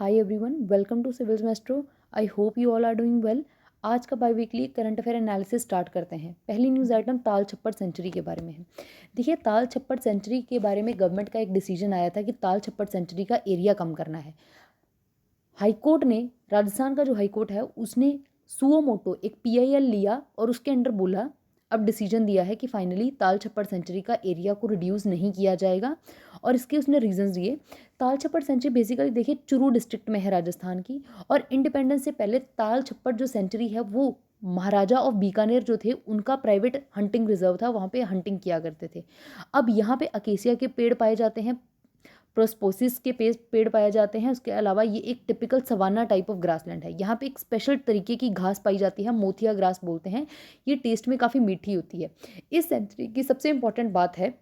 Hi everyone, welcome to Civils Maestro. I hope you all are doing well. आज का biweekly current affair analysis start करते हैं। पहली news item ताल छप्पर सेंचुरी के बारे में है। देखिए, ताल छप्पर सेंचुरी के बारे में गवर्नमेंट का एक डिसीजन आया था कि ताल छप्पर सेंचुरी का एरिया कम करना है। हाईकोर्ट ने, राजस्थान का जो हाईकोर्ट है उसने सुओ मोटो एक पीआईएल लिया और उसके अंडर बोला, अब डिसीजन दिया है कि फाइनली ताल छप्पर सेंचुरी का एरिया को रिड्यूस नहीं किया जाएगा। और इसके उसने रीजंस दिए। ताल छप्पर सेंचुरी बेसिकली देखिए चुरू डिस्ट्रिक्ट में है राजस्थान की, और इंडिपेंडेंस से पहले ताल छप्पर जो सेंचुरी है वो महाराजा ऑफ बीकानेर जो थे उनका प्राइवेट हंटिंग रिजर्व था, वहाँ पे हंटिंग किया करते थे। अब यहाँ पे अकेसिया के पेड़ पाए जाते हैं, प्रोस्पोसिस के पेड़ पाए जाते हैं। उसके अलावा ये एक typical savanna type of grassland है। यहाँ पे एक स्पेशल तरीके की घास पाई जाती है, मोथिया ग्रास बोलते हैं। ये टेस्ट में काफ़ी मीठी होती है। इस सेंचुरी की सबसे इंपॉर्टेंट बात है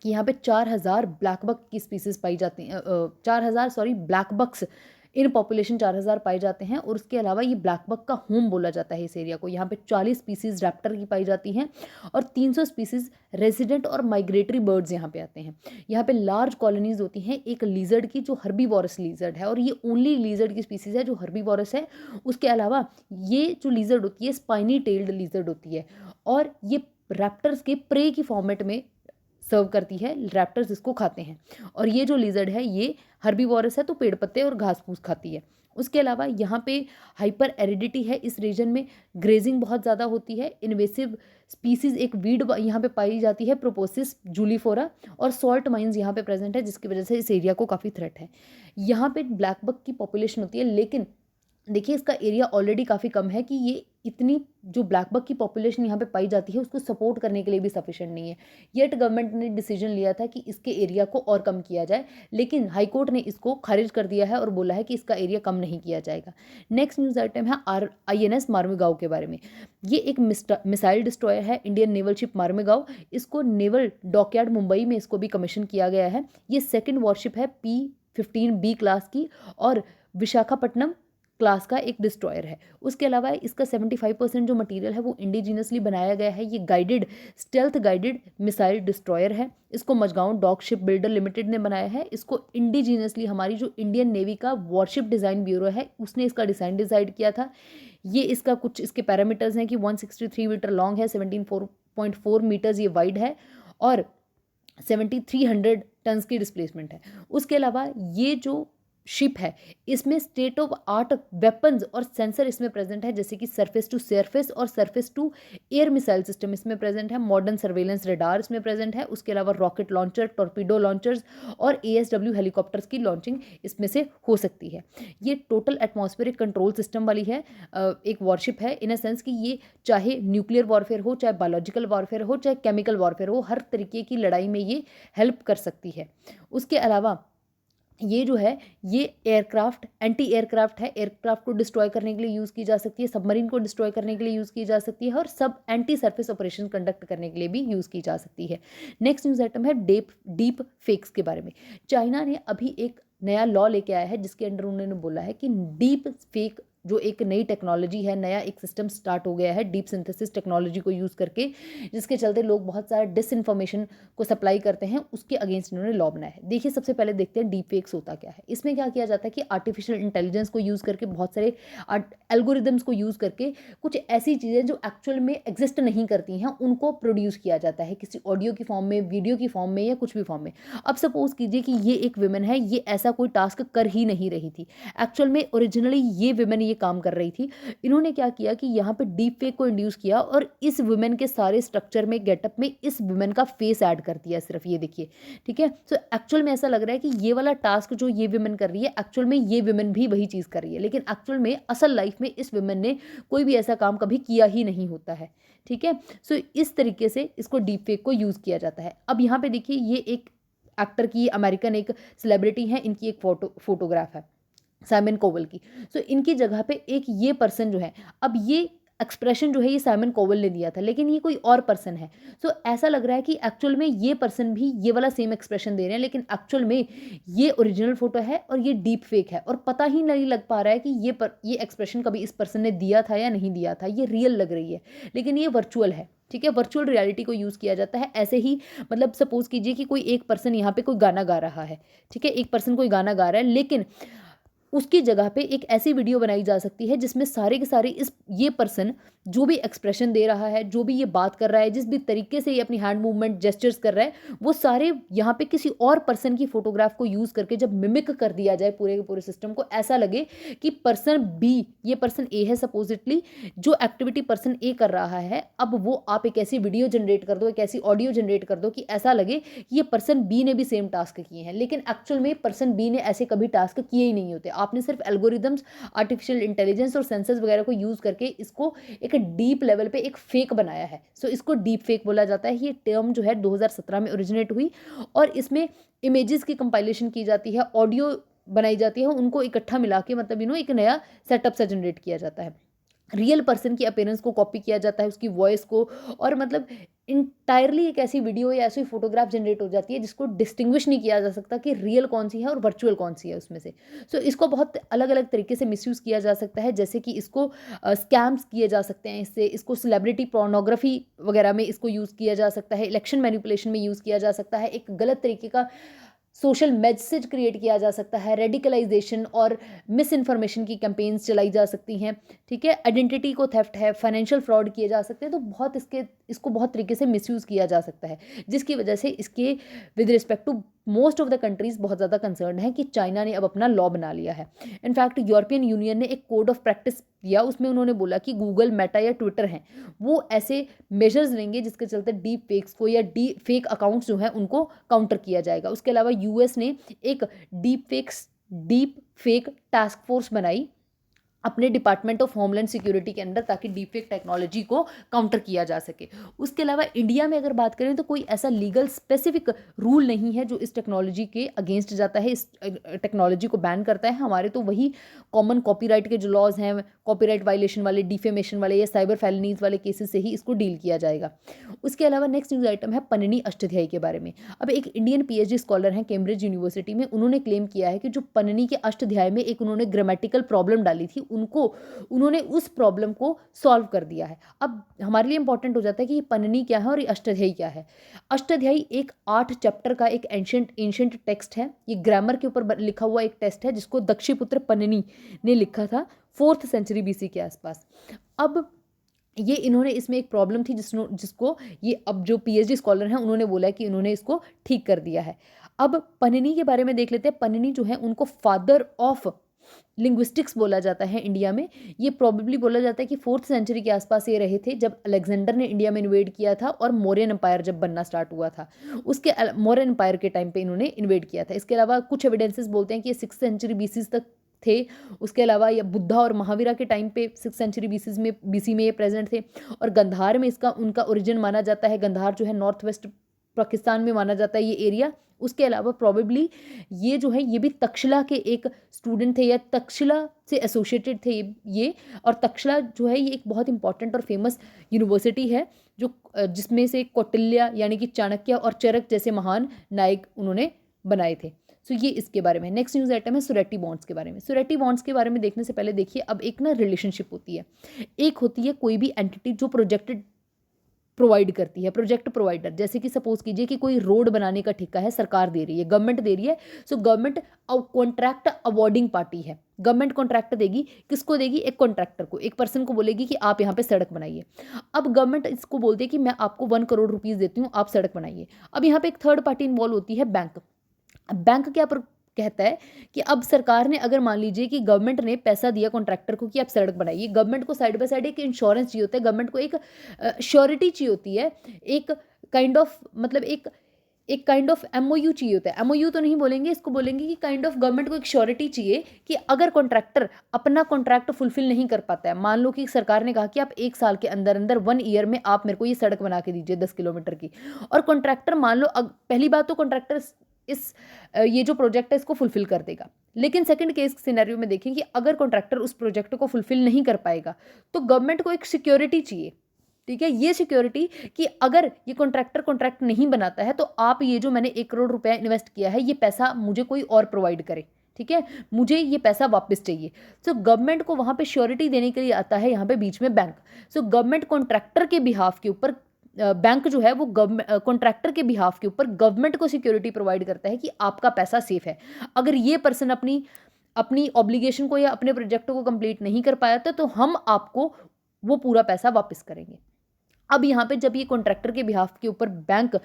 कि यहाँ पे 4000 ब्लैक बक की स्पीसीज पाई जाती हैं। 4000 sorry black box in population 4000 पाए जाते हैं। और उसके अलावा ये ब्लैक बक का होम बोला जाता है इस एरिया को। यहाँ पे 40 स्पीसीज रैप्टर की पाई जाती हैं और 300 स्पीसीज रेजिडेंट और माइग्रेटरी बर्ड्स यहाँ पे आते हैं। यहाँ पे लार्ज कॉलोनीज होती हैं एक लीजर्ड की, जो हर्बीवोरस लीजर्ड है, और ये ओनली लीजर्ड की स्पीसीज है जो हर्बीवोरस है। उसके अलावा ये जो लीजर्ड होती है स्पाइनी टेल्ड लीजर्ड होती है, और ये रैप्टर्स के प्रे की फॉर्मेट में सर्व करती है। रैप्टर्स इसको खाते हैं। और ये जो लिजर्ड है ये हर्बीवोरस है, तो पेड़ पत्ते और घास फूस खाती है। उसके अलावा यहाँ पे हाइपर एरिडिटी है इस रीजन में, ग्रेजिंग बहुत ज़्यादा होती है। इन्वेसिव स्पीसीज एक वीड यहाँ पे पाई जाती है, प्रोपोसिस जूलीफोरा, और सॉल्ट माइंस यहाँ पे प्रेजेंट है, जिसकी वजह से इस एरिया को काफ़ी थ्रेट है। यहाँ पे ब्लैक बक की पॉपुलेशन होती है, लेकिन देखिए इसका एरिया ऑलरेडी काफ़ी कम है कि ये इतनी जो ब्लैक बक की पॉपुलेशन यहाँ पे पाई जाती है उसको सपोर्ट करने के लिए भी सफिशिएंट नहीं है। येट गवर्नमेंट ने डिसीजन लिया था कि इसके एरिया को और कम किया जाए, लेकिन हाईकोर्ट ने इसको खारिज कर दिया है और बोला है कि इसका एरिया कम नहीं किया जाएगा। नेक्स्ट न्यूज़ आइटम है INS मार्मेगांव के बारे में। ये एक मिसाइल डिस्ट्रॉयर है, इंडियन नेवल शिप मार्मेगांव। इसको नेवल डॉकयार्ड मुंबई में इसको भी कमीशन किया गया है। ये सेकेंड वॉरशिप है P-15B क्लास की, और विशाखापट्टनम क्लास का एक डिस्ट्रॉयर है। उसके अलावा इसका 75% जो मटेरियल है वो इंडिजीनियसली बनाया गया है। ये guided stealth guided missile destroyer है। इसको Mazagon dock ship builder limited ने बनाया है। इसको इंडिजीनियसली हमारी जो इंडियन नेवी का वॉरशिप डिज़ाइन ब्यूरो है उसने इसका डिज़ाइन डिसाइड किया था। ये इसका कुछ इसके पैरामीटर्स हैं कि 163 मीटर लॉन्ग है, 17.4 मीटर्स ये वाइड है, और 7300 टन्स की डिस्प्लेसमेंट है। उसके अलावा ये जो शिप है इसमें स्टेट ऑफ आर्ट वेपन्स और सेंसर इसमें प्रेजेंट है, जैसे कि सरफेस टू सरफेस और surface to air missile system इसमें प्रेजेंट है। मॉडर्न सर्वेलेंस रडार इसमें प्रेजेंट है। उसके अलावा रॉकेट लॉन्चर, टॉर्पीडो लॉन्चर्स और ASW हेलीकॉप्टर्स की लॉन्चिंग इसमें से हो सकती है। ये टोटल एटमॉस्फेरिक कंट्रोल सिस्टम वाली है, एक वॉरशिप है, इन अ सेंस कि ये चाहे न्यूक्लियर वॉरफेयर हो, चाहे बायोलॉजिकल वॉरफेयर हो, चाहे केमिकल वॉरफेयर हो, हर तरीके की लड़ाई में ये हेल्प कर सकती है। उसके अलावा ये जो है ये एयरक्राफ्ट एंटी एयरक्राफ्ट है, एयरक्राफ्ट को डिस्ट्रॉय करने के लिए यूज़ की जा सकती है, सबमरीन को डिस्ट्रॉय करने के लिए यूज़ की जा सकती है, और सब एंटी सरफेस ऑपरेशन कंडक्ट करने के लिए भी यूज़ की जा सकती है। नेक्स्ट न्यूज़ आइटम है डीप फेक्स के बारे में। चाइना ने अभी एक नया लॉ लेके आया है जिसके अंडर उन्होंने बोला है कि डीप फेक जो एक नई टेक्नोलॉजी है, नया एक सिस्टम स्टार्ट हो गया है डीप सिंथेसिस टेक्नोलॉजी को यूज़ करके, जिसके चलते लोग बहुत सारा डिसइंफॉर्मेशन को सप्लाई करते हैं, उसके अगेंस्ट इन्होंने लॉ बनाया है। देखिए सबसे पहले देखते हैं डीप फेक्स होता क्या है। इसमें क्या किया जाता है कि आर्टिफिशियल इंटेलिजेंस को यूज़ करके, बहुत सारे एल्गोरिदम्स को यूज़ करके कुछ ऐसी चीज़ें जो एक्चुअल में एग्जिस्ट नहीं करती हैं उनको प्रोड्यूस किया जाता है, किसी ऑडियो की फॉर्म में, वीडियो की फॉर्म में, या कुछ भी फॉर्म में। अब सपोज कीजिए कि ये एक विमेन है, ये ऐसा कोई टास्क कर ही नहीं रही थी। एक्चुअल में ओरिजिनली ये विमेन ये काम कर रही थी। इन्होंने क्या किया कि यहाँ पे डीप फेक को इंड्यूस किया और इस वुमेन के सारे स्ट्रक्चर में, गेटअप में इस वुमेन का फेस ऐड कर दिया सिर्फ, ये देखिए, ठीक है। सो एक्चुअल में ऐसा लग रहा है कि ये वाला टास्क जो ये वुमेन कर रही है, एक्चुअल में ये वुमेन भी वही चीज़ कर रही है, लेकिन एक्चुअल में असल लाइफ में इस वुमेन ने कोई भी ऐसा काम कभी किया ही नहीं होता है, ठीक है। सो इस तरीके से इसको डीप फेक को यूज़ किया जाता है। अब यहाँ पे देखिए ये एक एक्टर की, अमेरिकन एक सेलिब्रिटी है, इनकी एक फोटोग्राफ है साइमन कोवल की। सो इनकी जगह पे एक ये पर्सन जो है, अब ये एक्सप्रेशन जो है ये साइमन कोवल ने दिया था, लेकिन ये कोई और पर्सन है। सो ऐसा लग रहा है कि एक्चुअल में ये पर्सन भी ये वाला सेम एक्सप्रेशन दे रहे हैं, लेकिन एक्चुअल में ये ओरिजिनल फोटो है और ये डीप फेक है, और पता ही नहीं लग पा रहा है कि ये एक्सप्रेशन कभी इस पर्सन ने दिया था या नहीं दिया था। ये रियल लग रही है, लेकिन ये वर्चुअल है, ठीक है। वर्चुअल रियलिटी को यूज़ किया जाता है ऐसे ही। मतलब सपोज कीजिए कि कोई एक पर्सन यहाँ पे कोई गाना गा रहा है, ठीक है, एक पर्सन कोई गाना गा रहा है, लेकिन उसकी जगह पे एक ऐसी वीडियो बनाई जा सकती है जिसमें सारे के सारे ये पर्सन जो भी एक्सप्रेशन दे रहा है, जो भी ये बात कर रहा है, जिस भी तरीके से ये अपनी हैंड मूवमेंट जेस्चर्स कर रहा है, वो सारे यहाँ पे किसी और पर्सन की फोटोग्राफ को यूज़ करके जब मिमिक कर दिया जाए पूरे के पूरे सिस्टम को, ऐसा लगे कि पर्सन बी, ये पर्सन ए है सपोजिटली, जो एक्टिविटी पर्सन ए कर रहा है, अब वो आप एक ऐसी वीडियो जनरेट कर दो, एक ऐसी ऑडियो जनरेट कर दो कि ऐसा लगे कि ये पर्सन बी ने भी सेम टास्क किए हैं, लेकिन एक्चुअल में पर्सन बी ने ऐसे कभी टास्क किए ही नहीं होते। आपने सिर्फ एल्गोरिदम्स, आर्टिफिशियल इंटेलिजेंस और सेंसर्स वगैरह को यूज़ करके इसको एक डीप लेवल पे एक फेक बनाया है। सो इसको डीप फेक बोला जाता है। ये टर्म जो है 2017 में ओरिजिनेट हुई और इसमें इमेजेस की कंपाइलेशन की जाती है, ऑडियो बनाई जाती है, उनको इकट्ठा मिला के मतलब एक नया सेटअप सा जनरेट किया जाता है। रियल पर्सन की अपीयरेंस को कॉपी किया जाता है, उसकी वॉइस को, और मतलब इंटायरली एक ऐसी वीडियो या ऐसी फोटोग्राफ जनरेट हो जाती है जिसको डिस्टिंग्विश नहीं किया जा सकता कि रियल कौन सी है और वर्चुअल कौन सी है उसमें से। सो इसको बहुत अलग अलग तरीके से मिसयूज़ किया जा सकता है, जैसे कि इसको स्कैम्स किए जा सकते हैं इससे, इसको सेलिब्रिटी पोर्नोग्राफी वगैरह में इसको यूज़ किया जा सकता है, इलेक्शन मैनिपुलेशन में यूज़ किया जा सकता है, एक गलत तरीके का सोशल मैसेज क्रिएट किया जा सकता है, रेडिकलाइजेशन और मिस इन्फॉर्मेशन की कैंपेन्स चलाई जा सकती हैं, ठीक है, आइडेंटिटी को थेफ्ट है, फाइनेंशियल फ्रॉड किए जा सकते हैं। तो बहुत इसको बहुत तरीके से मिसयूज़ किया जा सकता है, जिसकी वजह से इसके with respect to most of the countries बहुत ज़्यादा कंसर्न है कि चाइना ने अब अपना लॉ बना लिया है। इनफैक्ट यूरोपियन यूनियन ने एक कोड ऑफ प्रैक्टिस दिया, उसमें उन्होंने बोला कि गूगल, मेटा या ट्विटर हैं, वो ऐसे मेजर्स लेंगे जिसके चलते डीप फेक्स को या डीप फेक अकाउंट्स जो हैं उनको काउंटर किया जाएगा। उसके अलावा यूएस ने एक डीप फेक टास्क फोर्स बनाई अपने डिपार्टमेंट ऑफ होमलैंड सिक्योरिटी के अंदर, ताकि डीपफेक टेक्नोलॉजी को काउंटर किया जा सके। उसके अलावा इंडिया में अगर बात करें तो कोई ऐसा लीगल स्पेसिफिक रूल नहीं है जो इस टेक्नोलॉजी के अगेंस्ट जाता है, इस टेक्नोलॉजी को बैन करता है। हमारे तो वही कॉमन कॉपीराइट के जो लॉज हैं, कॉपीराइट वायलेशन वाले, डिफेमेशन वाले या साइबर फेलनीज वाले केसेस से ही इसको डील किया जाएगा। उसके अलावा नेक्स्ट न्यूज़ आइटम है पन्निनी अष्टध्यायी के बारे में। अब एक इंडियन पीएचडी स्कॉलर हैं कैम्ब्रिज यूनिवर्सिटी में, उन्होंने क्लेम किया है कि जो पन्निनी के अष्टध्याय में एक उन्होंने ग्रामेटिकल प्रॉब्लम डाली थी, उन्होंने उस प्रॉब्लम को सॉल्व कर दिया है। अब हमारे लिए इंपॉर्टेंट हो जाता है कि ये पन्निनी क्या है और ये अष्टाध्यायी क्या है। अष्टाध्यायी एक 8 चैप्टर का एक एंशिएंट टेक्स्ट है। ये ग्रामर के ऊपर लिखा हुआ एक टेक्स्ट है जिसको दक्षिपुत्र पन्निनी ने लिखा था 4th सेंचुरी बीसी के आसपास। अब ये इन्होंने इसमें एक प्रॉब्लम थी जिसको ये अब जो पीएचडी स्कॉलर हैं उन्होंने बोला है कि उन्होंने इसको ठीक कर दिया है। अब पन्निनी के बारे में देख लेते हैं। पन्निनी जो है उनको फादर ऑफ लिंग्विस्टिक्स बोला जाता है इंडिया में। ये प्रोबेबली बोला जाता है कि 4th सेंचुरी के आसपास ये रहे थे जब अलेक्जेंडर ने इंडिया में इन्वेड किया था और मौर्यन एम्पायर जब बनना स्टार्ट हुआ था, उसके मौर्यन एम्पायर के टाइम पे इन्होंने इन्वेड किया था। इसके अलावा कुछ एविडेंसेस बोलते हैं कि ये 6th सेंचुरी बीसी तक थे। उसके अलावा ये बुद्धा और महावीरा के टाइम पे 6th सेंचुरी बीसी में ये प्रेजेंट थे। और गंधार में उनका ओरिजिन माना जाता है। गंधार जो है नॉर्थ वेस्ट पाकिस्तान में माना जाता है ये एरिया। उसके अलावा प्रोबेबली ये जो है ये भी तक्षशिला के एक स्टूडेंट थे या तक्षशिला से एसोसिएटेड थे ये। और तक्षशिला जो है ये एक बहुत इंपॉर्टेंट और फेमस यूनिवर्सिटी है जो जिसमें से कौटिल्य यानी कि चाणक्य और चरक जैसे महान नायक उन्होंने बनाए थे। सो ये इसके बारे में। नेक्स्ट न्यूज़ आइटम है सुरेटी बॉन्ड्स के बारे में। सुरेटी बॉन्ड्स के बारे में देखने से पहले देखिए, अब एक ना रिलेशनशिप होती है। एक होती है कोई भी एंटिटी जो प्रोजेक्ट प्रोवाइड करती है, प्रोजेक्ट प्रोवाइडर। जैसे कि सपोज कीजिए कि कोई रोड बनाने का ठेका है, सरकार दे रही है, गवर्नमेंट दे रही है। So government contract awarding party है। गवर्नमेंट कॉन्ट्रैक्ट देगी, किसको देगी? एक कॉन्ट्रैक्टर को, एक पर्सन को बोलेगी कि आप यहाँ पे सड़क बनाइए। अब गवर्नमेंट इसको बोलती है कि मैं आपको 1 करोड़ रुपीज़ देती हूँ, आप सड़क बनाइए। अब यहाँ पे एक थर्ड पार्टी इन्वॉल्व होती है, बैंक। अब बैंक क्या कहता है कि अब सरकार ने, अगर मान लीजिए कि गवर्नमेंट ने पैसा दिया कॉन्ट्रैक्टर को कि आप सड़क बनाइए, गवर्नमेंट को साइड बाय साइड एक इंश्योरेंस चाहिए होता है, गवर्नमेंट को एक श्योरिटी चाहिए होती है, एक काइंड ऑफ मतलब एक काइंड ऑफ एमओयू चाहिए होता है। एमओयू तो नहीं बोलेंगे, इसको बोलेंगे कि काइंड ऑफ गवर्नमेंट को एक श्योरिटी चाहिए कि अगर कॉन्ट्रैक्टर अपना कॉन्ट्रैक्ट फुलफिल नहीं कर पाता है, मान लो कि सरकार ने कहा कि आप 1 साल के अंदर अंदर 1 ईयर में आप मेरे को ये सड़क बना के दीजिए 10 किलोमीटर की, और कॉन्ट्रैक्टर मान लो पहली बात तो कॉन्ट्रैक्टर ये जो प्रोजेक्ट है इसको फुलफिल कर देगा। लेकिन सेकंड केस सिनेरियो में देखें कि अगर कॉन्ट्रैक्टर उस प्रोजेक्ट को फुलफिल नहीं कर पाएगा तो गवर्नमेंट को एक सिक्योरिटी चाहिए, ठीक है। ये सिक्योरिटी कि अगर ये कॉन्ट्रैक्टर कॉन्ट्रैक्ट नहीं बनाता है तो आप ये जो मैंने 1 करोड़ रुपया इन्वेस्ट किया है ये पैसा मुझे कोई और प्रोवाइड करे, ठीक है, मुझे ये पैसा वापस चाहिए। सो गवर्नमेंट को वहाँ पे श्योरिटी देने के लिए आता है यहाँ पे बीच में बैंक। सो गवर्नमेंट कॉन्ट्रैक्टर के बिहाफ के ऊपर बैंक जो है वो कॉन्ट्रैक्टर के बिहाफ के ऊपर गवर्नमेंट को सिक्योरिटी प्रोवाइड करता है कि आपका पैसा सेफ है। अगर ये पर्सन अपनी अपनी ऑब्लिगेशन को या अपने प्रोजेक्ट को कंप्लीट नहीं कर पाया था तो हम आपको वो पूरा पैसा वापस करेंगे। अब यहाँ पे जब ये कॉन्ट्रैक्टर के बिहाफ के ऊपर बैंक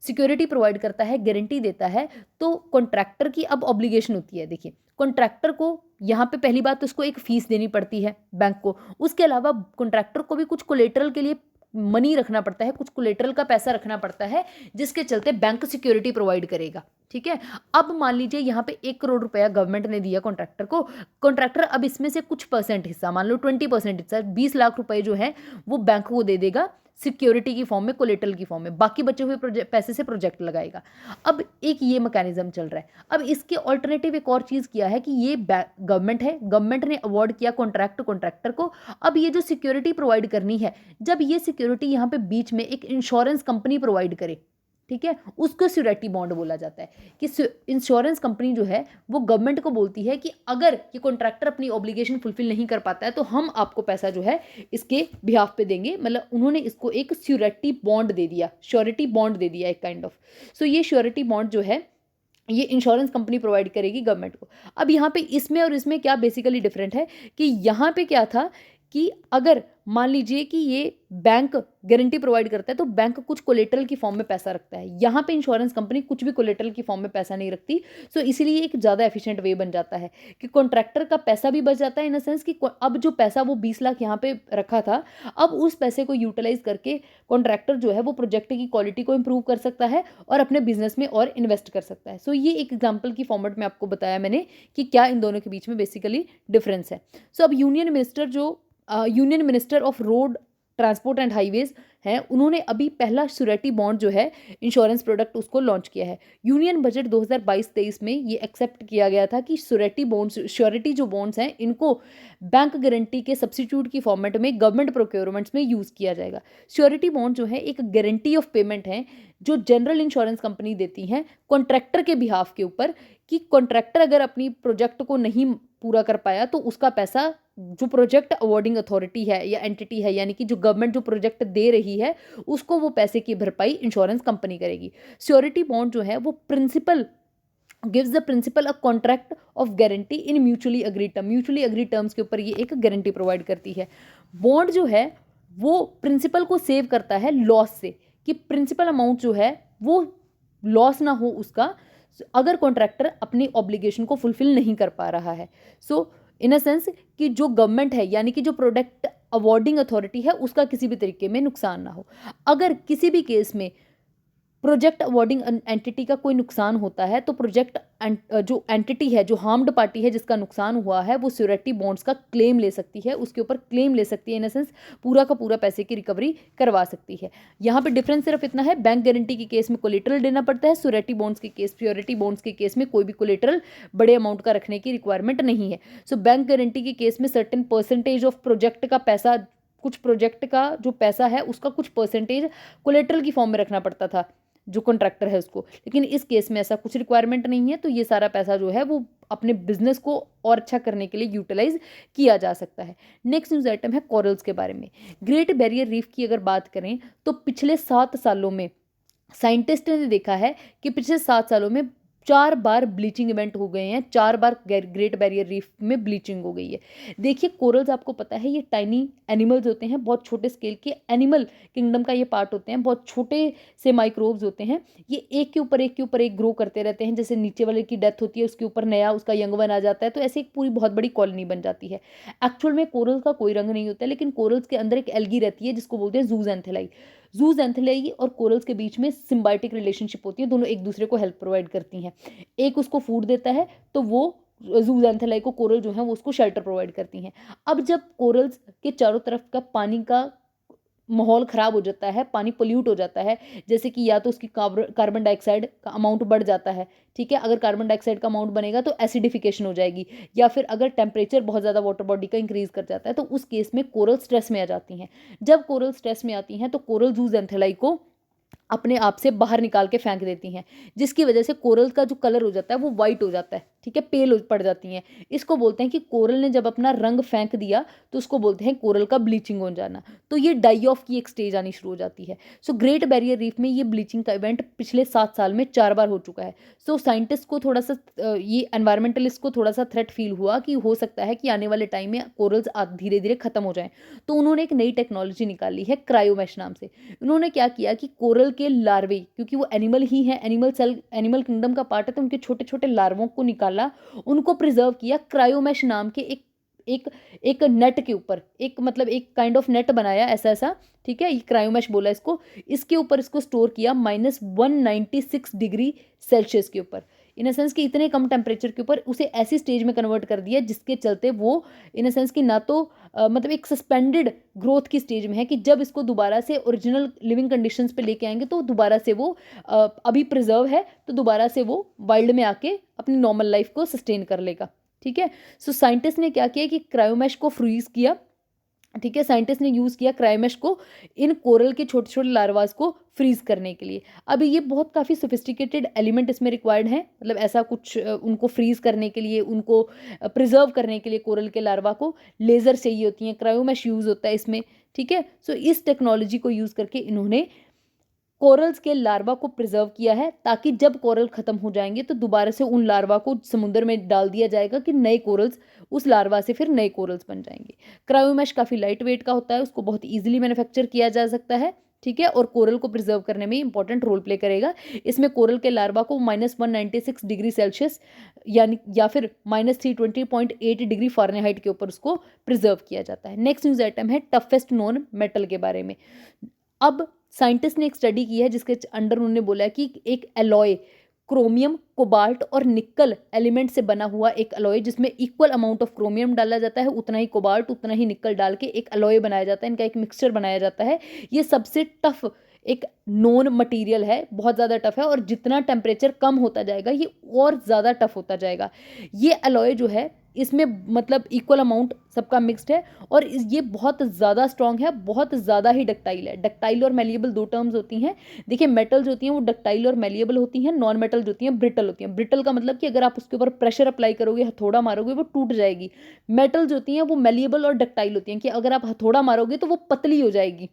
सिक्योरिटी प्रोवाइड करता है, गारंटी देता है, तो कॉन्ट्रैक्टर की अब ऑब्लिगेशन होती है। देखिए कॉन्ट्रैक्टर को यहाँ पे पहली बात तो उसको एक फीस देनी पड़ती है बैंक को, उसके अलावा कॉन्ट्रैक्टर को भी कुछ कोलेटरल के लिए मनी रखना पड़ता है, कुछ कोलेटरल का पैसा रखना पड़ता है, जिसके चलते बैंक सिक्योरिटी प्रोवाइड करेगा। ठीक है, अब मान लीजिए यहाँ पे 1 करोड़ रुपया गवर्नमेंट ने दिया कॉन्ट्रैक्टर को, कॉन्ट्रैक्टर अब इसमें से कुछ परसेंट हिस्सा, मान लो 20% हिस्सा, 20 लाख रुपए जो है वो बैंक को दे देगा सिक्योरिटी की फॉर्म में, कोलेटरल की फॉर्म में, बाकी बचे हुए पैसे से प्रोजेक्ट लगाएगा। अब एक ये मैकेनिज्म चल रहा है। अब इसके ऑल्टरनेटिव एक और चीज़ किया है कि ये गवर्नमेंट है, गवर्नमेंट ने अवार्ड किया कॉन्ट्रैक्टर को। अब ये जो सिक्योरिटी प्रोवाइड करनी है, जब ये सिक्योरिटी यहाँ पे बीच में एक इंश्योरेंस कंपनी प्रोवाइड करे, ठीक है, उसको श्योरिटी बॉन्ड बोला जाता है कि इंश्योरेंस कंपनी जो है वो गवर्नमेंट को बोलती है कि अगर ये कॉन्ट्रैक्टर अपनी ऑब्लिगेशन फुलफिल नहीं कर पाता है तो हम आपको पैसा जो है इसके बिहाफ पे देंगे। मतलब उन्होंने इसको एक श्योरिटी बॉन्ड दे दिया, श्योरिटी बॉन्ड दे दिया एक काइंड ऑफ। सो ये श्योरिटी बॉन्ड जो है ये इंश्योरेंस कंपनी प्रोवाइड करेगी गवर्नमेंट को। अब यहाँ पे इसमें और इसमें क्या बेसिकली डिफरेंट है कि यहाँ पे क्या था कि अगर मान लीजिए कि ये बैंक गारंटी प्रोवाइड करता है तो बैंक कुछ कोलेटरल की फॉर्म में पैसा रखता है, यहाँ पे इंश्योरेंस कंपनी कुछ भी कोलेटरल की फॉर्म में पैसा नहीं रखती। सो इसीलिए एक ज़्यादा एफिशिएंट वे बन जाता है कि कॉन्ट्रैक्टर का पैसा भी बच जाता है, इन द सेंस कि अब जो पैसा वो 20 लाख यहाँ पे रखा था, अब उस पैसे को यूटिलाइज करके कॉन्ट्रैक्टर जो है वो प्रोजेक्ट की क्वालिटी को इंप्रूव कर सकता है और अपने बिजनेस में और इन्वेस्ट कर सकता है। सो ये एक एग्जाम्पल की फॉर्मेट में आपको बताया मैंने कि क्या इन दोनों के बीच में बेसिकली डिफरेंस है। सो अब union minister of road transport and highways हैं, उन्होंने अभी पहला श्योरिटी बॉन्ड जो है इंश्योरेंस प्रोडक्ट उसको लॉन्च किया है। यूनियन बजट 2022-23 में ये एक्सेप्ट किया गया था कि श्योरिटी जो बॉन्ड्स हैं इनको बैंक गारंटी के सब्सिट्यूट की फॉर्मेट में गवर्नमेंट प्रोक्योरमेंट्स में यूज़ किया जाएगा। श्योरिटी बॉन्ड जो है एक गारंटी ऑफ पेमेंट है जो जनरल इंश्योरेंस कंपनी देती हैं कॉन्ट्रैक्टर के बिहाफ के ऊपर, कि कॉन्ट्रैक्टर अगर अपनी प्रोजेक्ट को नहीं पूरा कर पाया तो उसका पैसा जो प्रोजेक्ट अवॉर्डिंग अथॉरिटी है या एंटिटी है, यानी कि जो गवर्नमेंट जो प्रोजेक्ट दे रही है उसको वो पैसे की भरपाई इंश्योरेंस कंपनी करेगी। श्योरिटी बॉन्ड जो है वो principal gives the principal a contract of guarantee in mutually agree terms के ऊपर ये एक गारंटी प्रोवाइड करती है। बॉन्ड जो है वो प्रिंसिपल को सेव करता है लॉस से, कि प्रिंसिपल अमाउंट जो है वो लॉस ना हो उसका, अगर कॉन्ट्रैक्टर अपनी ऑब्लिगेशन को फुलफिल नहीं कर पा रहा है। सो इन अ सेंस कि जो गवर्नमेंट है यानी कि जो प्रोडक्ट अवॉर्डिंग अथॉरिटी है उसका किसी भी तरीके में नुकसान ना हो। अगर किसी भी केस में प्रोजेक्ट अवॉर्डिंग एंटिटी का कोई नुकसान होता है तो प्रोजेक्ट जो एंटिटी है, जो हार्म्ड पार्टी है जिसका नुकसान हुआ है, वो श्योरिटी बॉन्ड्स का क्लेम ले सकती है, उसके ऊपर क्लेम ले सकती है, इन सेंस पूरा का पूरा पैसे की रिकवरी करवा सकती है। यहाँ पे डिफरेंस सिर्फ इतना है, बैंक गारंटी के केस में कोलेटरल देना पड़ता है, श्योरिटी बॉन्ड्स के केस में कोई भी कोलेटरल बड़े अमाउंट का रखने की रिक्वायरमेंट नहीं है। सो बैंक गारंटी के केस में सर्टेन परसेंटेज ऑफ प्रोजेक्ट का पैसा, कुछ प्रोजेक्ट का जो पैसा है उसका कुछ परसेंटेज कोलेटरल की फॉर्म में रखना पड़ता था जो कॉन्ट्रैक्टर है उसको, लेकिन इस केस में ऐसा कुछ रिक्वायरमेंट नहीं है। तो ये सारा पैसा जो है वो अपने बिजनेस को और अच्छा करने के लिए यूटिलाइज किया जा सकता है। नेक्स्ट न्यूज़ आइटम है कोरल्स के बारे में। ग्रेट बैरियर रीफ की अगर बात करें तो पिछले 7 सालों में साइंटिस्ट ने देखा है कि पिछले 7 सालों में 4 बार ब्लीचिंग इवेंट हो गए हैं, 4 बार ग्रेट बैरियर रीफ में ब्लीचिंग हो गई है। देखिए कोरल्स आपको पता है ये टाइनी एनिमल्स होते हैं, बहुत छोटे स्केल के एनिमल किंगडम का ये पार्ट होते हैं, बहुत छोटे से माइक्रोब्स होते हैं। ये एक के ऊपर एक ग्रो करते रहते हैं, जैसे नीचे वाले की डेथ होती है उसके ऊपर नया उसका यंग वन आ जाता है, तो ऐसे एक पूरी बहुत बड़ी कॉलोनी बन जाती है। एक्चुअल में कोरल्स का कोई रंग नहीं होता है, लेकिन कोरल्स के अंदर एक एल्गी रहती है जिसको बोलते हैं जूज़ैंथेलाई। जूज़ैंथेलाई और कोरल्स के बीच में सिम्बायोटिक रिलेशनशिप होती है, दोनों एक दूसरे को हेल्प प्रोवाइड करती हैं। एक उसको फूड देता है तो वो जूज़ैंथेलाई को कोरल जो है वो उसको शेल्टर प्रोवाइड करती हैं। अब जब कोरल्स के चारों तरफ का पानी का माहौल ख़राब हो जाता है, पानी पोल्यूट हो जाता है, जैसे कि या तो उसकी कार्बन डाइऑक्साइड का अमाउंट बढ़ जाता है, ठीक है, अगर कार्बन डाइऑक्साइड का अमाउंट बनेगा तो एसिडिफिकेशन हो जाएगी, या फिर अगर टेम्परेचर बहुत ज़्यादा वाटर बॉडी का इंक्रीज़ कर जाता है तो उस केस में कोरल स्ट्रेस में आ जाती हैं। जब कोरल स्ट्रेस में आती हैं तो कोरल जूज़ैंथेलाई को अपने आप से बाहर निकाल के फेंक देती हैं, जिसकी वजह से कोरल का जो कलर हो जाता है वो वाइट हो जाता है। ठीक है, पेल पड़ जाती हैं। इसको बोलते हैं कि कोरल ने जब अपना रंग फेंक दिया तो उसको बोलते हैं कोरल का ब्लीचिंग हो जाना। तो ये डाई ऑफ की एक स्टेज आनी शुरू हो जाती है। सो ग्रेट बैरियर रीफ में ये ब्लीचिंग का इवेंट पिछले 7 साल में 4 बार हो चुका है। सो साइंटिस्ट को थोड़ा सा ये एनवायरमेंटलिस्ट को थोड़ा सा थ्रेट फील हुआ कि हो सकता है कि आने वाले टाइम में कोरल्स धीरे धीरे खत्म हो जाएं। तो उन्होंने एक नई टेक्नोलॉजी निकाली है क्रायोमैश नाम से। उन्होंने क्या किया कि कोरल के लार्वे, क्योंकि वो एनिमल ही है, एनिमल किंगडम का पार्ट है, तो उनके छोटे छोटे लार्वों को निकाला, उनको प्रिजर्व किया क्रायोमैश नाम के एक एक नेट के ऊपर, एक मतलब एक काइंड ऑफ नेट बनाया ऐसा ऐसा, ठीक है, ये क्रायोमैश बोला इसको। इसके ऊपर इसको स्टोर किया -196 डिग्री सेल्सियस के ऊपर, इन अ सेंस कि इतने कम टेम्परेचर के ऊपर उसे ऐसी स्टेज में कन्वर्ट कर दिया जिसके चलते वो इन अ सेंस कि ना तो मतलब एक सस्पेंडेड ग्रोथ की स्टेज में है कि जब इसको दोबारा से ओरिजिनल लिविंग कंडीशंस पे लेके आएंगे तो दोबारा से वो अभी प्रिजर्व है तो दोबारा से वो वाइल्ड में आके अपनी नॉर्मल लाइफ को सस्टेन कर लेगा। ठीक है, सो साइंटिस्ट ने क्या किया कि क्रायोमैश को फ्रीज किया। ठीक है, साइंटिस्ट ने यूज़ किया क्रायोमैश को इन कोरल के छोटे छोटे लार्वास को फ्रीज करने के लिए। अब ये बहुत काफ़ी सोफिस्टिकेटेड एलिमेंट इसमें रिक्वायर्ड है, मतलब ऐसा कुछ उनको फ्रीज करने के लिए, उनको प्रिजर्व करने के लिए कोरल के लार्वा को लेज़र चाहिए होती हैं, क्रायोमैश यूज़ होता है इसमें। ठीक है, सो इस टेक्नोलॉजी को यूज़ करके इन्होंने कोरल्स के लार्वा को प्रिजर्व किया है ताकि जब कोरल खत्म हो जाएंगे तो दोबारा से उन लार्वा को समुद्र में डाल दिया जाएगा कि नए कोरल्स, उस लार्वा से फिर नए कोरल्स बन जाएंगे। क्रायोमैश काफ़ी लाइट वेट का होता है, उसको बहुत ईजिली मैन्युफैक्चर किया जा सकता है। ठीक है, और कोरल को प्रिजर्व करने में इंपॉर्टेंट रोल प्ले करेगा। इसमें कोरल के लार्वा को -196 डिग्री सेल्सियस यानी या फिर -320.8 डिग्री फ़ारेनहाइट के ऊपर उसको प्रिजर्व किया जाता है। नेक्स्ट न्यूज़ आइटम है टफेस्ट नोन मेटल के बारे में। अब साइंटिस्ट ने एक स्टडी की है जिसके अंडर उन्होंने बोला है कि एक एलॉय क्रोमियम, कोबाल्ट और निकल एलिमेंट से बना हुआ एक अलॉय, जिसमें इक्वल अमाउंट ऑफ क्रोमियम डाला जाता है, उतना ही कोबाल्ट उतना ही निकल डाल के एक अलॉय बनाया जाता है, इनका एक मिक्सचर बनाया जाता है। ये सबसे टफ एक नॉन मटेरियल है, बहुत ज़्यादा टफ है, और जितना टेम्परेचर कम होता जाएगा ये और ज़्यादा टफ होता जाएगा। ये अलॉय जो है इसमें मतलब इक्वल अमाउंट सबका मिक्स्ड है और ये बहुत ज़्यादा स्ट्रॉन्ग है, बहुत ज़्यादा ही डक्टाइल है। डक्टाइल और मेलिएबल दो टर्म्स होती हैं। देखिए, मेटल जो होती हैं वो डक्टाइल और मेलिएबल होती हैं, नॉन मेटल जो होती हैं ब्रिटल होती हैं। ब्रिटल का मतलब कि अगर आप उसके ऊपर प्रेशर अप्लाई करोगे, हथौड़ा मारोगे, वो टूट जाएगी। मेटल जो होती हैं वो मेलिएबल और डक्टाइल होती हैं कि अगर आप हथौड़ा मारोगे तो वो पतली हो जाएगी,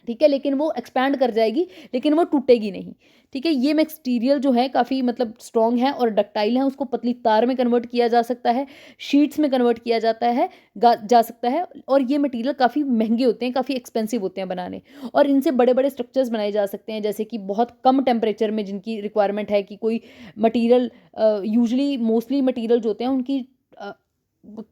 ठीक है, लेकिन वो एक्सपैंड कर जाएगी, लेकिन वो टूटेगी नहीं। ठीक है, ये मटेरियल जो है काफ़ी मतलब स्ट्रॉन्ग है और डक्टाइल है, उसको पतली तार में कन्वर्ट किया जा सकता है, शीट्स में कन्वर्ट किया जा सकता है, और ये मटेरियल काफ़ी महंगे होते हैं, काफ़ी एक्सपेंसिव होते हैं बनाने, और इनसे बड़े बड़े स्ट्रक्चर्स बनाए जा सकते हैं, जैसे कि बहुत कम टेम्परेचर में जिनकी रिक्वायरमेंट है कि कोई मटीरियल, यूजली मोस्टली मटीरियल जो होते हैं उनकी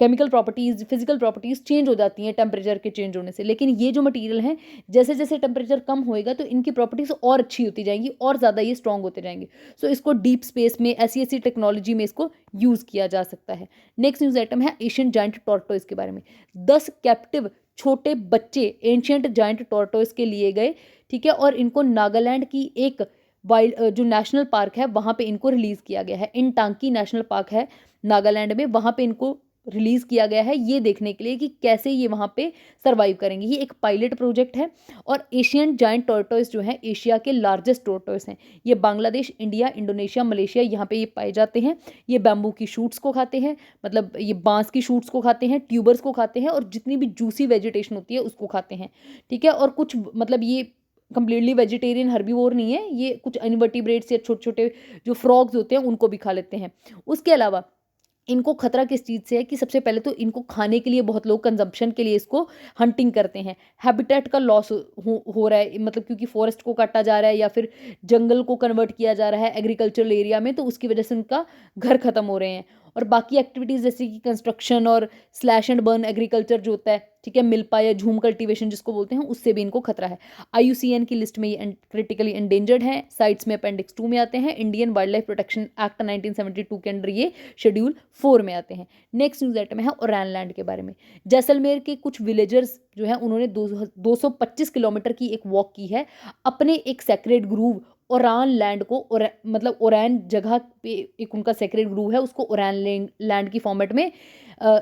chemical properties, physical properties change हो जाती हैं टेम्परेचर के चेंज होने से, लेकिन ये जो मटेरियल हैं जैसे जैसे टेम्परेचर कम होएगा तो इनकी प्रॉपर्टीज़ और अच्छी होती जाएंगी और ज़्यादा ये स्ट्रॉन्ग होते जाएंगे। सो इसको डीप स्पेस में ऐसी ऐसी टेक्नोलॉजी में इसको यूज़ किया जा सकता है। नेक्स्ट न्यूज़ आइटम है एशियन जायंट टॉर्टोइस के बारे में। 10 कैप्टिव छोटे बच्चे एंशियंट जायंट टॉर्टोइस के लिए गए, ठीक है, और इनको नागालैंड की एक वाइल्ड जो नेशनल पार्क है वहाँ पे इनको रिलीज़ किया गया है। इन टांकी नेशनल पार्क है नागालैंड में, वहाँ पे इनको रिलीज़ किया गया है ये देखने के लिए कि कैसे ये वहाँ पे सरवाइव करेंगे। ये एक पायलट प्रोजेक्ट है और एशियन जायंट टॉर्टोइस जो है एशिया के लार्जेस्ट टॉर्टोइस हैं। ये बांग्लादेश, इंडिया, इंडोनेशिया, मलेशिया यहाँ पे ये पाए जाते हैं। ये बैम्बू की शूट्स को खाते हैं, मतलब ये बांस की शूट्स को खाते हैं, ट्यूबर्स को खाते हैं, और जितनी भी जूसी वेजिटेशन होती है उसको खाते हैं। ठीक है, और कुछ मतलब ये कंप्लीटली वेजिटेरियन हर्बीवोर नहीं है, ये कुछ इनवर्टिब्रेट्स या छोटे छोटे जो फ्रॉग्स होते हैं उनको भी खा लेते हैं। उसके अलावा इनको खतरा किस चीज़ से है कि सबसे पहले तो इनको खाने के लिए बहुत लोग कंजम्पशन के लिए इसको हंटिंग करते हैं। हैबिटेट का लॉस हो रहा है, मतलब क्योंकि फॉरेस्ट को काटा जा रहा है या फिर जंगल को कन्वर्ट किया जा रहा है एग्रीकल्चरल एरिया में, तो उसकी वजह से उनका घर खत्म हो रहे हैं। और बाकी एक्टिविटीज़ जैसे कि कंस्ट्रक्शन और स्लैश एंड बर्न एग्रीकल्चर जो होता है, ठीक है, मिल्पा या झूम कल्टीवेशन जिसको बोलते हैं, उससे भी इनको खतरा है। IUCN की लिस्ट में ये क्रिटिकली एंडेंजर्ड है। साइट्स में अपेंडिक्स 2 में आते हैं। Indian wild life protection act 1972 के अंडर ये शेड्यूल 4 में आते हैं। नेक्स्ट न्यूज़ आइटम है ओरान लैंड के बारे में। जैसलमेर के कुछ विलेजर्स जो है उन्होंने 225 किलोमीटर की एक वॉक की है अपने एक सेक्रेड ग्रूव ओरान लैंड को, मतलब ओरान जगह पे एक उनका सेक्रेड ग्रूव है, उसको ओरान लैंड की फॉर्मेट में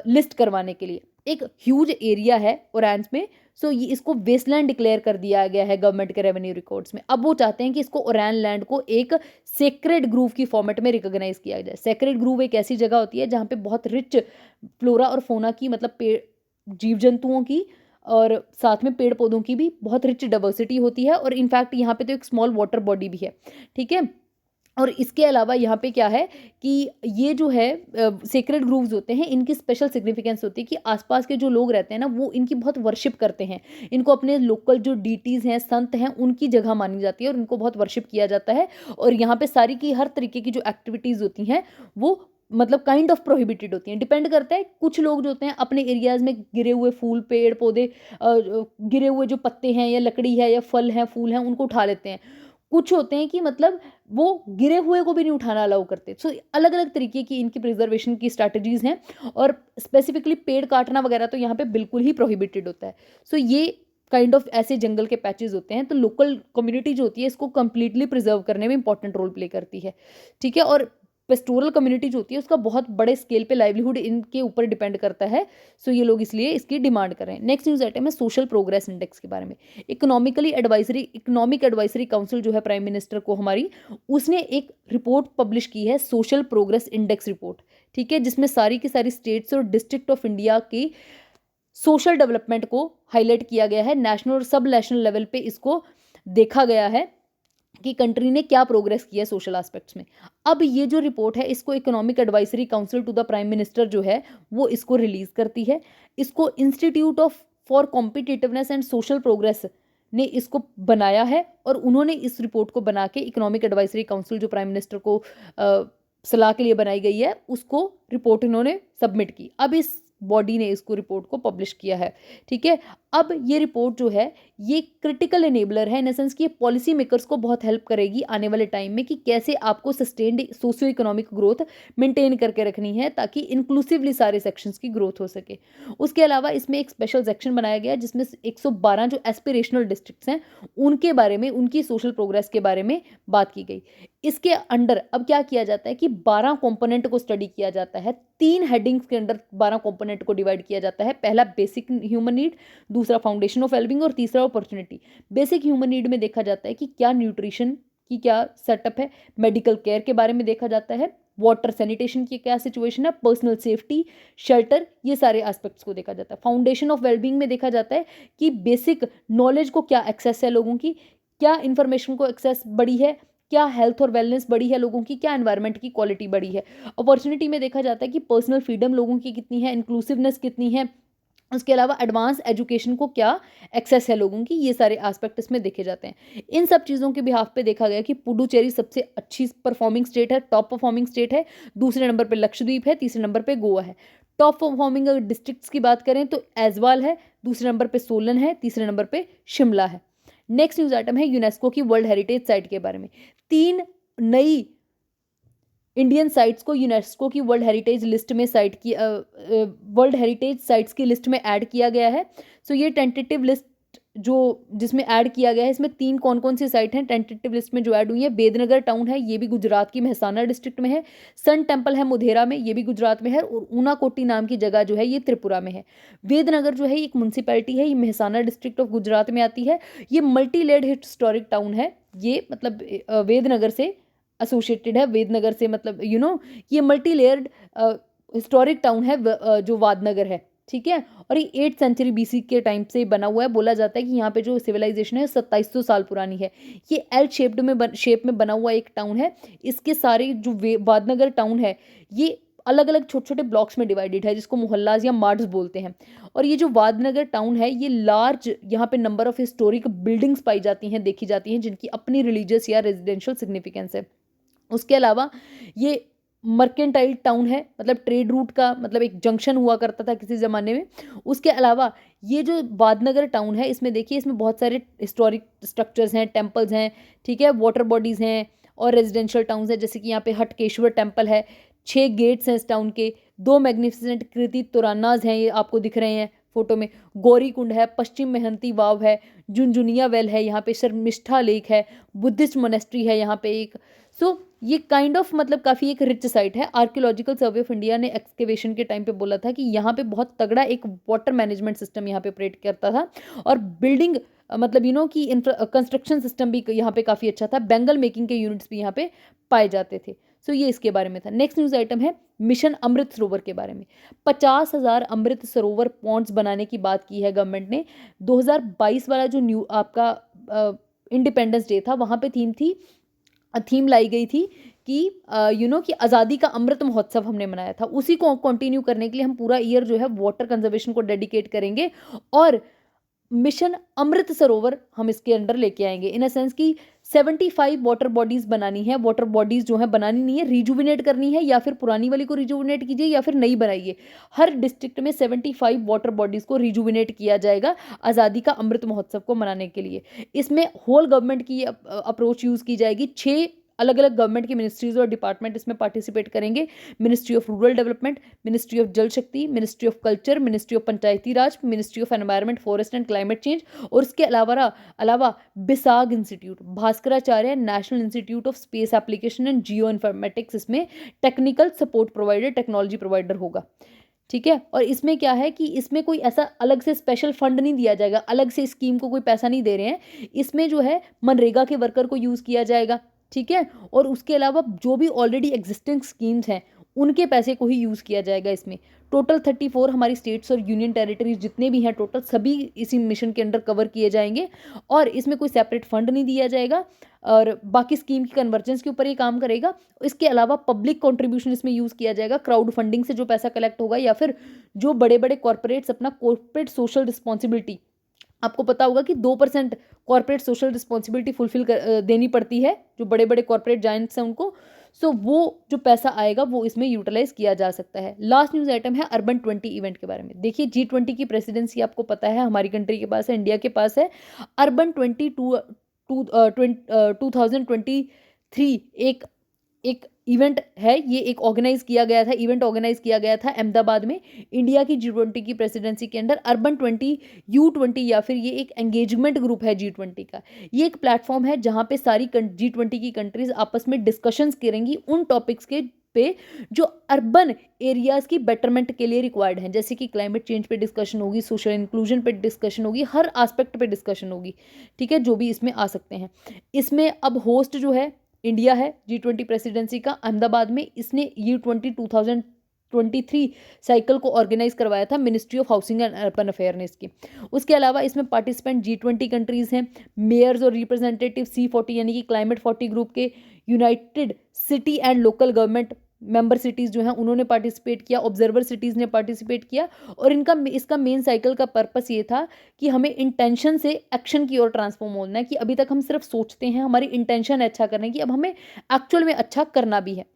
लिस्ट करवाने के लिए। एक ह्यूज एरिया है ओरांस में। सो ये इसको वेस्टलैंड डिक्लेयर कर दिया गया है गवर्नमेंट के रेवेन्यू रिकॉर्ड्स में। अब वो चाहते हैं कि इसको ओरान लैंड को एक सेक्रेड ग्रूव की फॉर्मेट में रिकॉग्नाइज किया जाए। सेक्रेड ग्रूव एक ऐसी जगह होती है जहाँ पे बहुत रिच फ्लोरा और फोना की, मतलब पेड़, जीव जंतुओं की और साथ में पेड़ पौधों की भी बहुत रिच डाइवर्सिटी होती है। और इनफैक्ट यहाँ पे तो एक स्मॉल वाटर बॉडी भी है, ठीक है। और इसके अलावा यहाँ पे क्या है कि ये जो है सेक्रेड ग्रूव्स होते हैं, इनकी स्पेशल सिग्निफिकेंस होती है कि आसपास के जो लोग रहते हैं ना, वो इनकी बहुत वर्शिप करते हैं। इनको अपने लोकल जो डीटीज़ हैं, संत हैं, उनकी जगह मानी जाती है और उनको बहुत वर्शिप किया जाता है। और यहाँ पे सारी की हर तरीके की जो एक्टिविटीज़ होती हैं वो मतलब काइंड ऑफ प्रोहिबिटेड होती हैं। डिपेंड करता है, कुछ लोग जो होते हैं अपने एरियाज़ में गिरे हुए फूल, पेड़ पौधे, गिरे हुए जो पत्ते हैं या लकड़ी है या फल हैं, फूल हैं, उनको उठा लेते हैं। कुछ होते हैं कि मतलब वो गिरे हुए को भी नहीं उठाना अलाउ करते। सो अलग अलग तरीके की इनकी प्रिजर्वेशन की स्ट्रैटेजीज हैं। और स्पेसिफिकली पेड़ काटना वगैरह तो यहाँ पे बिल्कुल ही प्रोहिबिटेड होता है। सो ये काइंड ऑफ ऐसे जंगल के पैचेस होते हैं। तो लोकल कम्युनिटी जो होती है इसको कंप्लीटली प्रिजर्व करने में इंपॉर्टेंट रोल प्ले करती है, ठीक है। और पेस्टोरल कम्युनिटी जो होती है उसका बहुत बड़े स्केल पे लाइवलीहुड इनके ऊपर डिपेंड करता है। सो ये लोग इसलिए इसकी डिमांड कर रहे हैं। नेक्स्ट न्यूज़ आइटम है सोशल प्रोग्रेस इंडेक्स के बारे में। इकोनॉमिक एडवाइजरी काउंसिल जो है प्राइम मिनिस्टर को हमारी, उसने एक रिपोर्ट पब्लिश की है, सोशल प्रोग्रेस इंडेक्स रिपोर्ट, ठीक है, जिसमें सारी की सारी स्टेट्स और डिस्ट्रिक्ट ऑफ इंडिया की सोशल डेवलपमेंट को हाईलाइट किया गया है। नेशनल और सब नेशनल लेवल पे इसको देखा गया है कि कंट्री ने क्या प्रोग्रेस किया है सोशल एस्पेक्ट्स में। अब ये जो रिपोर्ट है इसको economic advisory council to the prime minister जो है वो इसको रिलीज करती है। इसको institute of for competitiveness and social progress ने इसको बनाया है और उन्होंने इस रिपोर्ट को बना के इकोनॉमिक एडवाइजरी काउंसिल जो प्राइम मिनिस्टर को सलाह के लिए बनाई गई है उसको रिपोर्ट इन्होंने सबमिट की। अब इस बॉडी ने इसको रिपोर्ट को पब्लिश किया है, ठीक है। अब ये रिपोर्ट जो है ये क्रिटिकल एनेबलर है, इन सेंस कि ये पॉलिसी मेकर्स को बहुत हेल्प करेगी आने वाले टाइम में कि कैसे आपको sustained socio economic growth maintain करके रखनी है ताकि इंक्लूसिवली सारे सेक्शंस की ग्रोथ हो सके। उसके अलावा इसमें एक स्पेशल सेक्शन बनाया गया जिसमें 112 जो एस्पिरेशनल डिस्ट्रिक्ट्स हैं उनके बारे में, उनकी सोशल प्रोग्रेस के बारे में बात की गई। इसके अंडर अब क्या किया जाता है कि 12 कंपोनेंट को स्टडी किया जाता है। 3 हेडिंग्स के अंडर 12 कंपोनेंट को डिवाइड किया जाता है। पहला बेसिक ह्यूमन नीड, दूसरा फाउंडेशन ऑफ वेलबिंग और तीसरा अपॉर्चुनिटी। बेसिक ह्यूमन नीड में देखा जाता है कि क्या न्यूट्रिशन की क्या सेटअप है, मेडिकल केयर के बारे में देखा जाता है, वाटर सैनिटेशन की क्या सिचुएशन है, पर्सनल सेफ्टी, शेल्टर, ये सारे एस्पेक्ट्स को देखा जाता है। फाउंडेशन ऑफ वेलबींग में देखा जाता है कि बेसिक नॉलेज को क्या एक्सेस है लोगों की, क्या इंफॉर्मेशन को एक्सेस बढ़ी है, क्या हेल्थ और वेलनेस बढ़ी है लोगों की, क्या एनवायरनमेंट की क्वालिटी बढ़ी है। अपॉर्चुनिटी में देखा जाता है कि पर्सनल फ्रीडम लोगों की कितनी है, इंक्लूसिवनेस कितनी है, उसके अलावा एडवांस एजुकेशन को क्या एक्सेस है लोगों की, ये सारे एस्पेक्ट इसमें देखे जाते हैं। इन सब चीज़ों के बिहाफ पे देखा गया कि पुडुचेरी सबसे अच्छी परफॉर्मिंग स्टेट है, टॉप परफॉर्मिंग स्टेट है। दूसरे नंबर पे लक्षद्वीप है, तीसरे नंबर पे गोवा है। टॉप परफॉर्मिंग अगर डिस्ट्रिक्ट्स की बात करें तो ऐजवाल है, दूसरे नंबर पे सोलन है, तीसरे नंबर पे शिमला है। नेक्स्ट न्यूज़ आइटम है यूनेस्को की वर्ल्ड हेरिटेज साइट के बारे में। 3 नई इंडियन साइट्स को यूनेस्को की वर्ल्ड हेरिटेज लिस्ट में वर्ल्ड हेरिटेज साइट्स की लिस्ट में ऐड किया गया है। सो ये टेंटेटिव लिस्ट जो जिसमें ऐड किया गया है, इसमें 3 कौन कौन सी साइट हैं टेंटेटिव लिस्ट में जो ऐड हुई है। बेदनगर टाउन है, ये भी गुजरात की मेहसाना डिस्ट्रिक्ट में है। सन टेम्पल है मोधेरा में, ये भी गुजरात में है। और ऊनाकोटी नाम की जगह जो है ये त्रिपुरा में है। वेदनगर जो है एक म्यूनसिपैलिटी है, ये मेहसाना डिस्ट्रिक्ट ऑफ गुजरात में आती है। ये मल्टी लेड हिस्टोरिक टाउन है। ये मतलब वेदनगर से एसोसिएटेड है। वेदनगर से मतलब ये मल्टी लेयर्ड हिस्टोरिक टाउन है जो वादनगर है, ठीक है। और ये 8th सेंचुरी BC के टाइम से बना हुआ है। बोला जाता है कि यहाँ पे जो सिविलाइजेशन है 2700 साल पुरानी है। ये एल शेप में बना हुआ एक टाउन है। इसके सारे जो वादनगर टाउन है ये अलग अलग छोटे छोटे ब्लॉक्स में डिवाइडेड है जिसको मोहल्लाज या मार्ड्स बोलते हैं। और ये जो वादनगर टाउन है ये लार्ज यहाँ पे नंबर ऑफ हिस्टोरिक बिल्डिंग्स पाई जाती हैं, देखी जाती हैं, जिनकी अपनी रिलीजियस या रेजिडेंशियल सिग्निफिकेंस है। उसके अलावा ये मर्केंटाइल टाउन है, मतलब ट्रेड रूट का मतलब एक जंक्शन हुआ करता था किसी ज़माने में। उसके अलावा ये जो वादनगर टाउन है इसमें देखिए इसमें बहुत सारे हिस्टोरिक स्ट्रक्चर्स हैं, टेम्पल्स हैं, ठीक है, वाटर बॉडीज़ हैं और रेजिडेंशियल टाउन्स हैं। जैसे कि यहाँ पे हटकेश्वर टेम्पल है, 6 गेट्स हैं इस टाउन के, 2 मैग्निफिसेंट कृति तोरानाज हैं, ये आपको दिख रहे हैं फोटो में। गौरी कुंड है, पश्चिम मेहंती वाव है, झुनझुनिया वेल है, यहाँ पे शर्मिष्ठा लेक है, बुद्धिस्ट मोनेस्ट्री है यहाँ पे एक। सो ये काइंड ऑफ मतलब काफ़ी एक रिच साइट है। आर्कियोलॉजिकल सर्वे ऑफ इंडिया ने एक्सकेवेशन के टाइम पे बोला था कि यहाँ पे बहुत तगड़ा एक वाटर मैनेजमेंट सिस्टम यहाँ पे ऑपरेट करता था, और बिल्डिंग मतलब कि कंस्ट्रक्शन सिस्टम भी यहाँ पे काफ़ी अच्छा था। बेंगल मेकिंग के यूनिट्स भी यहाँ पे पाए जाते थे। सो ये इसके बारे में था। नेक्स्ट न्यूज़ आइटम है मिशन अमृत सरोवर के बारे में। 50,000 अमृत सरोवर पॉन्ड्स बनाने की बात की है गवर्नमेंट ने। 2022 वाला जो न्यू आपका इंडिपेंडेंस डे था, वहाँ पे थीम लाई गई थी कि कि आज़ादी का अमृत महोत्सव हमने मनाया था। उसी को कंटिन्यू करने के लिए हम पूरा ईयर जो है वाटर कंजर्वेशन को डेडिकेट करेंगे, और मिशन अमृत सरोवर हम इसके अंडर लेके आएंगे। इन अ सेंस कि 75 वाटर बॉडीज बनानी है। वाटर बॉडीज जो है बनानी नहीं है, रिजुविनेट करनी है, या फिर पुरानी वाली को रिजुविनेट कीजिए या फिर नई बनाइए। हर डिस्ट्रिक्ट में 75 वाटर बॉडीज को रिजुविनेट किया जाएगा आज़ादी का अमृत महोत्सव को मनाने के लिए। इसमें होल गवर्नमेंट की अप्रोच यूज़ की जाएगी। 6 अलग अलग गवर्नमेंट की मिनिस्ट्रीज और डिपार्टमेंट इसमें पार्टिसिपेट करेंगे। Ministry of rural development, ministry of Jal Shakti, ministry of culture, ministry of Panchayati Raj, ministry of environment, forest and climate change, और इसके अलावा BISAG institute, Bhaskaracharya national institute of space application and geo informatics इसमें technical support provider, technology provider होगा। ठीक है। और इसमें क्या है कि इसमें कोई ऐसा अलग से स्पेशल फंड नहीं दिया जाएगा, अलग से स्कीम को कोई पैसा नहीं दे रहे हैं। इसमें जो है मनरेगा के वर्कर को यूज़ किया जाएगा। ठीक है। और उसके अलावा जो भी ऑलरेडी एग्जिस्टिंग स्कीम्स हैं उनके पैसे को ही यूज़ किया जाएगा इसमें। टोटल 34 हमारी स्टेट्स और यूनियन टेरिटरीज जितने भी हैं टोटल सभी इसी मिशन के अंडर कवर किए जाएंगे, और इसमें कोई सेपरेट फंड नहीं दिया जाएगा, और बाकी स्कीम की कन्वर्जेंस के ऊपर ये काम करेगा। इसके अलावा पब्लिक कंट्रीब्यूशन इसमें यूज़ किया जाएगा। क्राउड फंडिंग से जो पैसा कलेक्ट होगा, या फिर जो बड़े बड़े कॉर्पोरेट्स अपना कॉर्पोरेट सोशल रिस्पॉन्सिबिलिटी, आपको पता होगा कि 2% कॉर्पोरेट सोशल रिस्पॉन्सिबिलिटी फुलफिल देनी पड़ती है जो बड़े बड़े कॉर्पोरेट जायंट्स हैं उनको। सो वो जो पैसा आएगा वो इसमें यूटिलाइज किया जा सकता है। लास्ट न्यूज़ आइटम है अर्बन 20 इवेंट के बारे में। देखिए G20 की प्रेसिडेंसी आपको पता है हमारी कंट्री के पास है, इंडिया के पास है। अर्बन 2023 एक इवेंट है, ये एक ऑर्गेनाइज किया गया था, इवेंट ऑर्गेनाइज किया गया था अहमदाबाद में। इंडिया की G20 की प्रेसिडेंसी के अंडर अर्बन 20 U20, या फिर ये एक एंगेजमेंट ग्रुप है G20 का। ये एक प्लेटफॉर्म है जहाँ पे सारी G20 की कंट्रीज आपस में डिस्कशंस करेंगी उन टॉपिक्स के पे जो अर्बन एरियाज़ की बेटरमेंट के लिए रिक्वायर्ड हैं, जैसे कि क्लाइमेट चेंज पे डिस्कशन होगी, सोशल इंक्लूजन पे डिस्कशन होगी, हर एस्पेक्ट पे डिस्कशन होगी। ठीक है, जो भी इसमें आ सकते हैं। इसमें अब होस्ट जो है इंडिया है G20 प्रेसिडेंसी का अहमदाबाद में। इसने U20 2023 साइकिल को ऑर्गेनाइज करवाया था ministry of housing and urban affair ने इसकी। उसके अलावा इसमें पार्टिसिपेंट G20 कंट्रीज़ हैं, मेयर्स और रिप्रेजेंटेटिव C40 यानी कि क्लाइमेट 40 ग्रुप के, United city and local government member cities जो हैं उन्होंने पार्टिसिपेट किया, ऑब्जर्वर सिटीज़ ने पार्टिसिपेट किया। और इसका मेन साइकिल का पर्पस ये था कि हमें इंटेंशन से एक्शन की ओर ट्रांसफॉर्म होना है, कि अभी तक हम सिर्फ सोचते हैं, हमारी इंटेंशन है अच्छा करने की, अब हमें एक्चुअल में अच्छा करना भी है।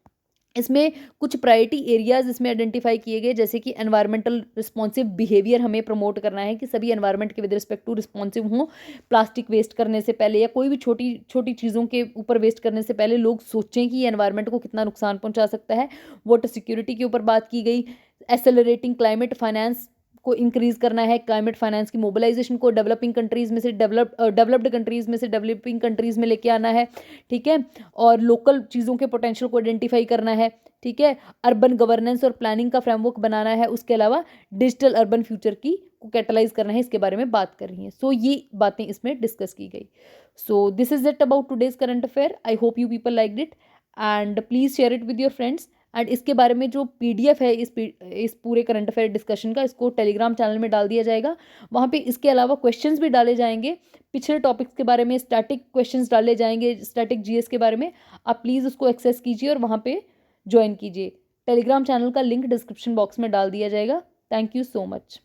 इसमें कुछ प्रायोरिटी एरियाज़ इसमें आइडेंटिफाई किए गए, जैसे कि एनवायरमेंटल रिस्पॉन्सिव बिहेवियर हमें प्रमोट करना है कि सभी एनवायरमेंट के विद रिस्पेक्ट टू रिस्पॉन्सिव हों। प्लास्टिक वेस्ट करने से पहले या कोई भी छोटी छोटी चीज़ों के ऊपर वेस्ट करने से पहले लोग सोचें कि ये एनवायरमेंट को कितना नुकसान पहुंचा सकता है। वाटर सिक्योरिटी के ऊपर बात की गई। एक्सेलरेटिंग क्लाइमेट फाइनेंस को इंक्रीज करना है, क्लाइमेट फाइनेंस की मोबिलाइजेशन को डेवलपिंग कंट्रीज़ में से डेवलप्ड कंट्रीज़ में से डेवलपिंग कंट्रीज़ में लेके आना है। ठीक है। और लोकल चीज़ों के पोटेंशियल को आइडेंटिफाई करना है। ठीक है। अर्बन गवर्नेंस और प्लानिंग का फ्रेमवर्क बनाना है। उसके अलावा डिजिटल अर्बन फ्यूचर की को कैटलाइज करना है, इसके बारे में बात कर रही हैं। सो ये बातें इसमें डिस्कस की गई। So this is it about today's current affair. I hope you people liked it and please share it with your friends. And इसके बारे में जो PDF है इस पूरे करंट अफेयर डिस्कशन का, इसको टेलीग्राम चैनल में डाल दिया जाएगा। वहाँ पे इसके अलावा क्वेश्चंस भी डाले जाएंगे पिछले टॉपिक्स के बारे में, स्टैटिक क्वेश्चंस डाले जाएंगे, स्टैटिक GS के बारे में। आप प्लीज़ उसको एक्सेस कीजिए और वहाँ पे ज्वाइन कीजिए। टेलीग्राम चैनल का लिंक डिस्क्रिप्शन बॉक्स में डाल दिया जाएगा। Thank you so much.